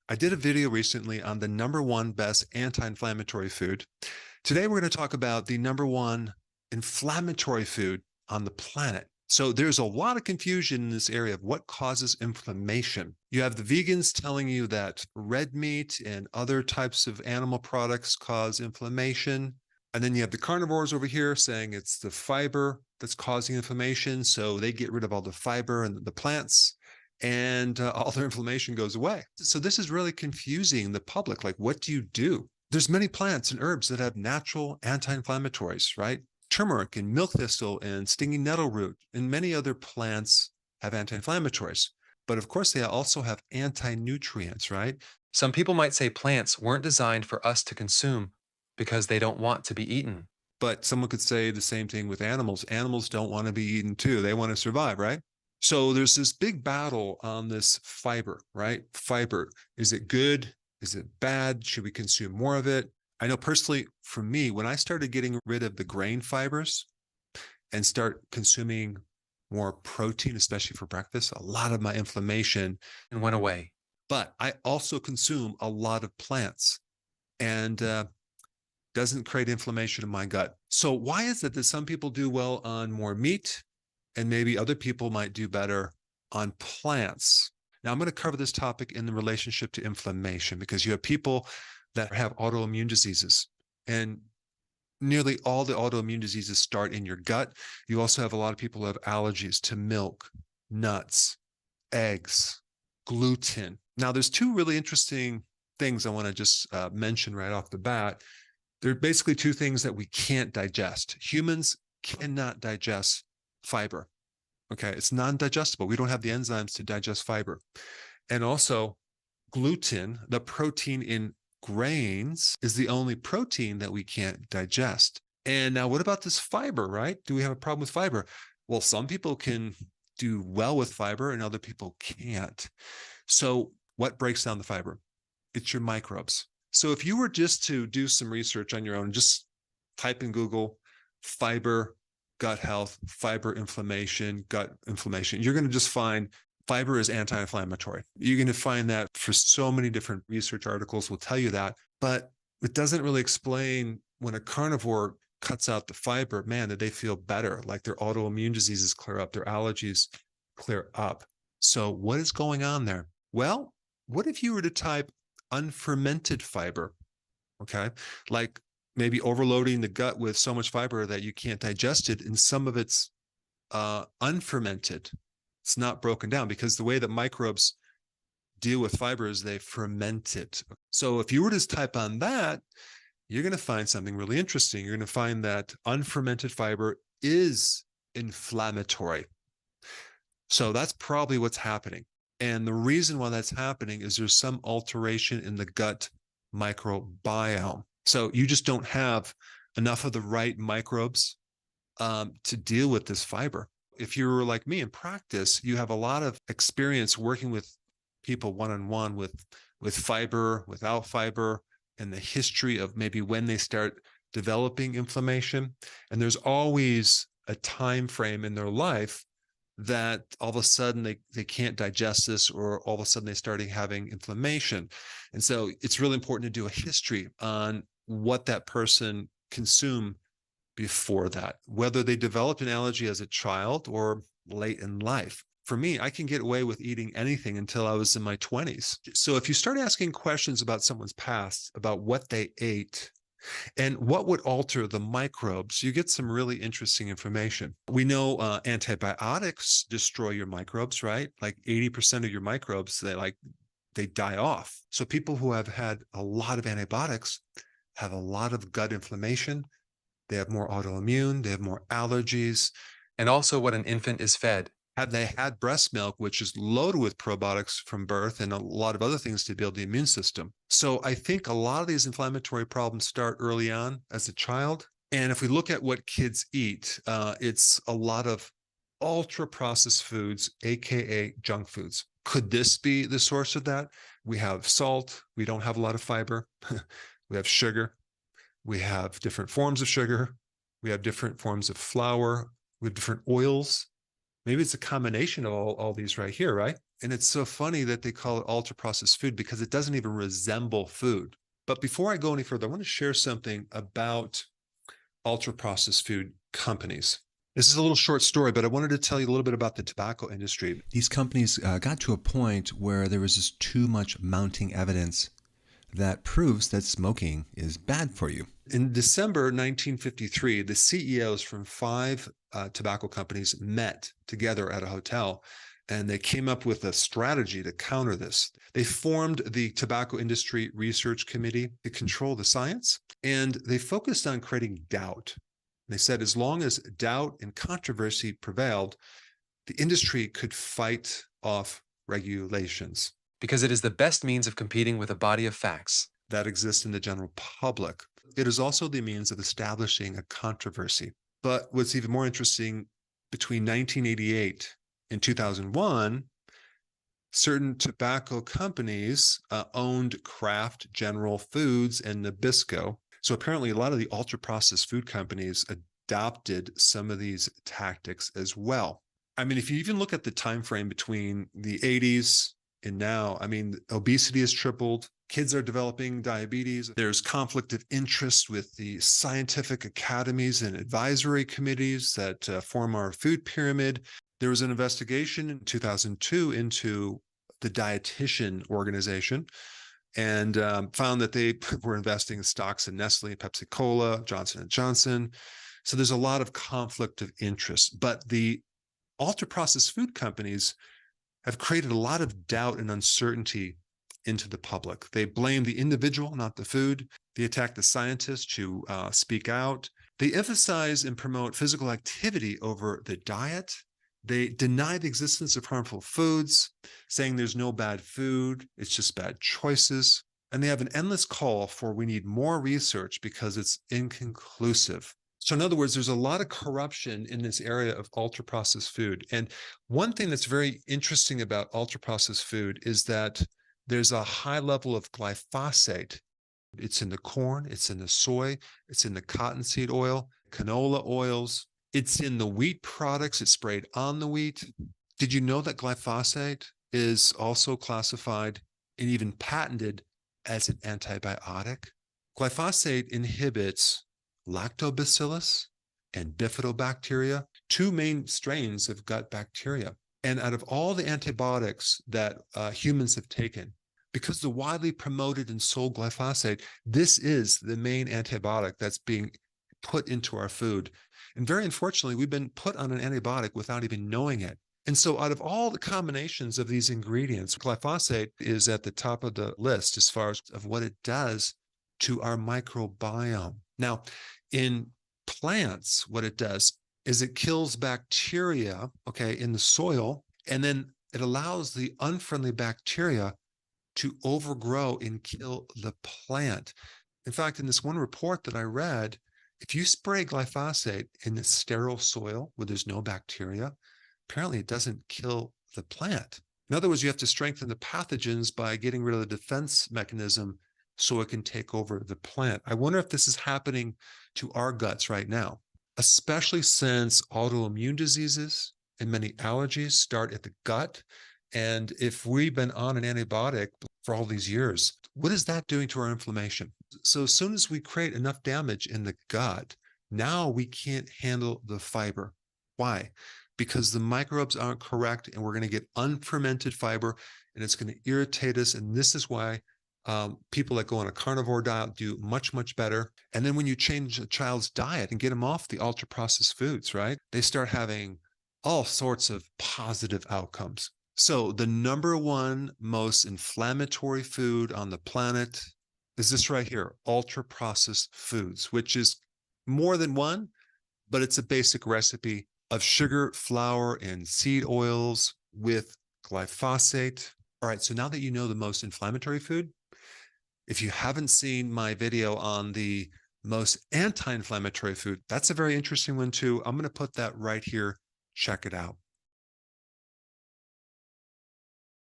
I did a video recently on the #1 best anti-inflammatory food. Today, we're going to talk about the #1 inflammatory food on the planet. So there's a lot of confusion in this area of what causes inflammation. You have the vegans telling you that red meat and other types of animal products cause inflammation. And then you have the carnivores over here saying it's the fiber that's causing inflammation. So they get rid of all the fiber and the plants, and all their inflammation goes away. So this is really confusing the public. Like, what do you do? There's many plants and herbs that have natural anti-inflammatories, right? Turmeric and milk thistle and stinging nettle root and many other plants have anti-inflammatories. But of course, they also have anti-nutrients, right? Some people might say plants weren't designed for us to consume because they don't want to be eaten. But someone could say the same thing with animals. Animals don't want to be eaten too. They want to survive, right? So there's this big battle on this fiber, right? Fiber. Is it good? Is it bad? Should we consume more of it? I know personally, for me, when I started getting rid of the grain fibers and start consuming more protein, especially for breakfast, a lot of my inflammation And went away. but I also consume a lot of plants and doesn't create inflammation in my gut. So why is it that some people do well on more meat and maybe other people might do better on plants? Now, I'm going to cover this topic in the relationship to inflammation because you have people that have autoimmune diseases, and nearly all the autoimmune diseases start in your gut. You also have a lot of people who have allergies to milk, nuts, eggs, gluten. Now, there's two really interesting things I want to just mention right off the bat. There are basically two things that we can't digest. Humans cannot digest fiber. Okay, it's non-digestible. We don't have the enzymes to digest fiber. And also, gluten, the protein in grains, is the only protein that we can't digest. And now, what about this fiber, right? Do we have a problem with fiber? Well, some people can do well with fiber and other people can't. So, what breaks down the fiber? It's your microbes. So, if you were just to do some research on your own, just type in Google fiber, gut health, fiber inflammation, gut inflammation, you're going to just find fiber is anti-inflammatory. You're going to find that for so many different research articles will tell you that, but it doesn't really explain when a carnivore cuts out the fiber, man, that they feel better, like their autoimmune diseases clear up, their allergies clear up. So what is going on there? Well, what if you were to type unfermented fiber? Okay, like maybe overloading the gut with so much fiber that you can't digest it, and some of it's unfermented. It's not broken down because the way that microbes deal with fiber is they ferment it. So if you were to type on that, you're going to find something really interesting. You're going to find that unfermented fiber is inflammatory. So that's probably what's happening. And the reason why that's happening is there's some alteration in the gut microbiome. So you just don't have enough of the right microbes to deal with this fiber. If you're like me in practice, you have a lot of experience working with people one-on-one with fiber, without fiber, and the history of maybe when they start developing inflammation. And there's always a time frame in their life that all of a sudden they can't digest this, or all of a sudden they're starting having inflammation. And so it's really important to do a history on what that person consumed before that, whether they developed an allergy as a child or late in life. For me, I can get away with eating anything until I was in my 20s. So if you start asking questions about someone's past, about what they ate, and what would alter the microbes, you get some really interesting information. We know antibiotics destroy your microbes, right? Like 80% of your microbes, they die off. So people who have had a lot of antibiotics have a lot of gut inflammation. They have more autoimmune, they have more allergies. And also what an infant is fed. Have they had breast milk, which is loaded with probiotics from birth and a lot of other things to build the immune system? So I think a lot of these inflammatory problems start early on as a child. And if we look at what kids eat, it's a lot of ultra processed foods, AKA junk foods. Could this be the source of that? We have salt. We don't have a lot of fiber. We have sugar. We have different forms of sugar. We have different forms of flour. We have different oils. Maybe it's a combination of all these right here, right? And it's so funny that they call it ultra processed food because it doesn't even resemble food. But before I go any further, I want to share something about ultra processed food companies. This is a little short story, but I wanted to tell you a little bit about the tobacco industry. These companies got to a point where there was just too much mounting evidence that proves that smoking is bad for you. In December 1953, the CEOs from 5 tobacco companies met together at a hotel, and they came up with a strategy to counter this. They formed the Tobacco Industry Research Committee to control the science, and they focused on creating doubt. They said as long as doubt and controversy prevailed, the industry could fight off regulations because it is the best means of competing with a body of facts that exist in the general public. It is also the means of establishing a controversy. But what's even more interesting, between 1988 and 2001, certain tobacco companies owned Kraft, General Foods, and Nabisco. So apparently a lot of the ultra-processed food companies adopted some of these tactics as well. I mean, if you even look at the time frame between the 80s and now, I mean, obesity has tripled. Kids are developing diabetes. There's conflict of interest with the scientific academies and advisory committees that form our food pyramid. There was an investigation in 2002 into the dietitian organization and found that they were investing in stocks in Nestle, Pepsi Cola, Johnson & Johnson. So there's a lot of conflict of interest. But the ultra-processed food companies have created a lot of doubt and uncertainty into the public. They blame the individual, not the food. They attack the scientists who speak out. They emphasize and promote physical activity over the diet. They deny the existence of harmful foods, saying there's no bad food, it's just bad choices. And they have an endless call for we need more research because it's inconclusive. So in other words, there's a lot of corruption in this area of ultra-processed food. And one thing that's very interesting about ultra-processed food is that there's a high level of glyphosate. It's in the corn, it's in the soy, it's in the cottonseed oil, canola oils. It's in the wheat products. It's sprayed on the wheat. Did you know that glyphosate is also classified and even patented as an antibiotic? Glyphosate inhibits lactobacillus and bifidobacteria, 2 main strains of gut bacteria. And out of all the antibiotics that humans have taken, because the widely promoted and sold glyphosate, this is the main antibiotic that's being put into our food. And very unfortunately, we've been put on an antibiotic without even knowing it. And so out of all the combinations of these ingredients, glyphosate is at the top of the list as far as of what it does to our microbiome. Now, in plants, what it does is it kills bacteria, in the soil, and then it allows the unfriendly bacteria to overgrow and kill the plant. In fact, in this one report that I read, if you spray glyphosate in a sterile soil where there's no bacteria, apparently it doesn't kill the plant. In other words, you have to strengthen the pathogens by getting rid of the defense mechanism so it can take over the plant. I wonder if this is happening to our guts right now, especially since autoimmune diseases and many allergies start at the gut. And if we've been on an antibiotic for all these years, what is that doing to our inflammation? So as soon as we create enough damage in the gut, now we can't handle the fiber. Why? Because the microbes aren't correct and we're going to get unfermented fiber and it's going to irritate us. And this is why people that go on a carnivore diet do much, much better. And then when you change a child's diet and get them off the ultra-processed foods, right, they start having all sorts of positive outcomes. So the number one most inflammatory food on the planet is this right here, ultra-processed foods, which is more than one, but it's a basic recipe of sugar, flour, and seed oils with glyphosate. All right, so now that you know the most inflammatory food, if you haven't seen my video on the most anti-inflammatory food, that's a very interesting one too. I'm going to put that right here. Check it out.